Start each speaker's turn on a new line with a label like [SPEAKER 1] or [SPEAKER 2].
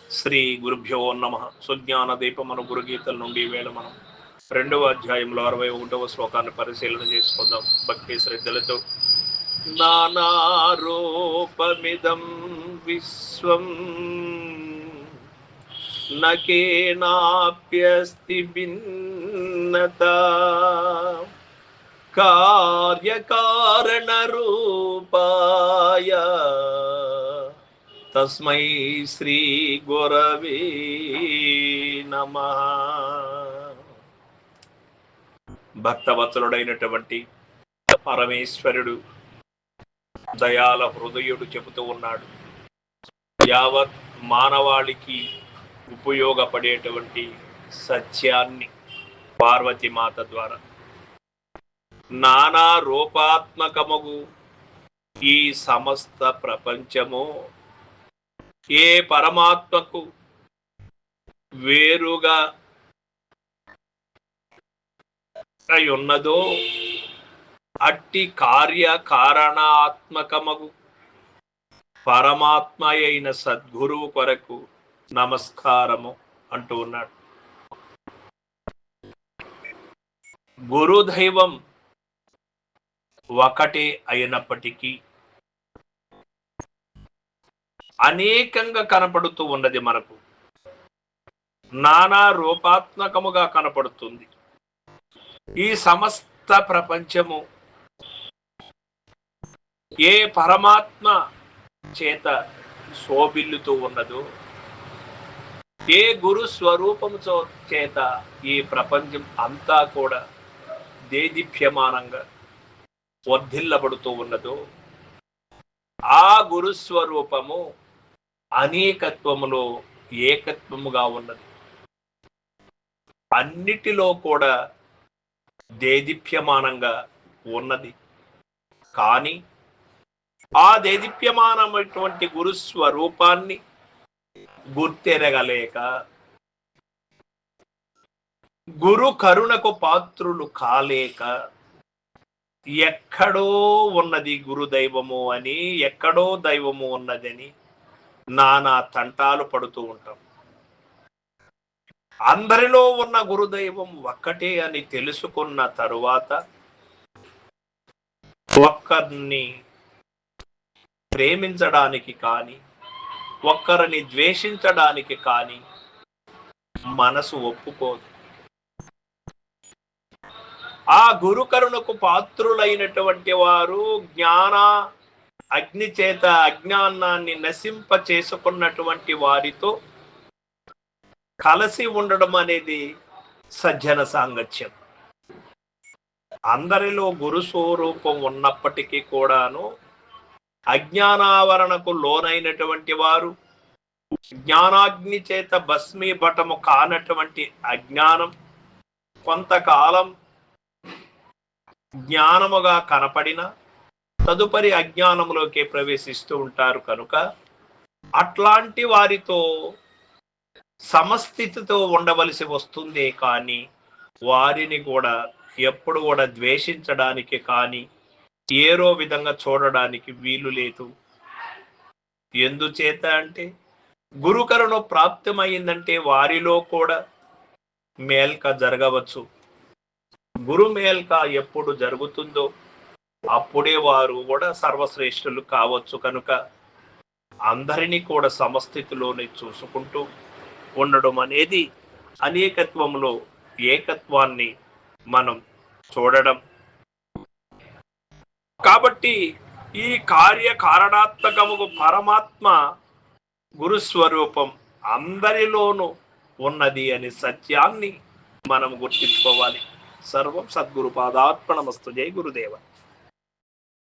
[SPEAKER 1] శ్రీ గురుభ్యో నమ. సుజ్ఞాన దీపమను గురుగీతల నుండి వేళ మనం 2వ అధ్యాయంలో 61వ శ్లోకాన్ని పరిశీలన చేసుకుందాం భక్తి శ్రద్ధలతో. నానారూపమిదం విశ్వం నకేనాప్యస్తి భిన్నత కార్యకారణ రూపాయ తస్మై శ్రీ గురవే నమః. భక్తవత్సలుడైనటువంటి పరమేశ్వరుడు దయాల హృదయుడు చెబుతూ ఉన్నాడు, యావత్ మానవాళికి ఉపయోగపడేటువంటి సత్యాన్ని పార్వతీమాత ద్వారా నానా రూపాత్మకముగు ఈ సమస్త ప్రపంచము ఏ పరమాత్మకు వేరుగా ఉన్నదో అట్టి కార్యకారణాత్మకమగు పరమాత్మ అయిన సద్గురువు కొరకు నమస్కారము అంటూ ఉన్నాడు. గురుదైవం ఒకటే అయినప్పటికీ అనేకంగా కనపడుతూ ఉన్నది. మనకు నానా రూపాత్మకముగా కనపడుతుంది. ఈ సమస్త ప్రపంచము ఏ పరమాత్మ చేత శోభిల్లుతూ ఉన్నదో, ఏ గురు స్వరూపము చేత ఈ ప్రపంచం అంతా కూడా దేదీప్యమానంగా వర్ధిల్లబడుతూ ఉన్నదో, ఆ గురుస్వరూపము అనేకత్వములో ఏకత్వముగా ఉన్నది. అన్నిటిలో కూడా దేదీప్యమానంగా ఉన్నది. కానీ ఆ దేదీప్యమానమైనటువంటి గురుస్వరూపాన్ని గుర్తెరగలేక గురు కరుణకు పాత్రులు కాలేక ఎక్కడో ఉన్నది గురుదైవము అని, ఎక్కడో దైవము ఉన్నదని నానా తంటాలు పడుతూ ఉంటాం. అందరిలో ఉన్న గురుదైవం ఒక్కటే అని తెలుసుకున్న తరువాత ఒక్కరిని ప్రేమించడానికి కానీ ఒక్కరిని ద్వేషించడానికి కానీ మనసు ఒప్పుకోదు. ఆ గురు కరుణకు పాత్రులైనటువంటి వారు జ్ఞాన అగ్ని చేత అజ్ఞానాన్ని నశింప చేసుకున్నటువంటి వారితో కలిసి ఉండడం అనేది సజ్జన సాంగత్యం. అందరిలో గురు స్వరూపం ఉన్నప్పటికీ కూడాను అజ్ఞానావరణకు లోనైనటువంటి వారు, జ్ఞానాగ్ని చేత భస్మీభటము కానటువంటి అజ్ఞానం కొంతకాలం జ్ఞానముగా కనపడిన తదుపరి అజ్ఞానములోకి ప్రవేశిస్తూ ఉంటారు. కనుక అట్లాంటి వారితో సమస్థితితో ఉండవలసి వస్తుందే కానీ వారిని కూడా ఎప్పుడు కూడా ద్వేషించడానికి కానీ ఏరో విధంగా చూడడానికి వీలు లేదు. ఎందుచేత అంటే గురుకరుణ ప్రాప్తమైందంటే వారిలో కూడా మేల్క జరగవచ్చు. గురు మేల్క ఎప్పుడు జరుగుతుందో అప్పుడే వారు కూడా సర్వశ్రేష్ఠులు కావచ్చు. కనుక అందరినీ కూడా సమస్థితిలోనే చూసుకుంటూ ఉండడం అనేది అనేకత్వంలో ఏకత్వాన్ని మనం చూడడం. కాబట్టి ఈ కార్యకారణాత్మకము పరమాత్మ గురుస్వరూపం అందరిలోనూ ఉన్నది అనే సత్యాన్ని మనం గుర్తించుకోవాలి. సర్వం సద్గురు పాదార్పణమస్తు. జై గురుదేవ.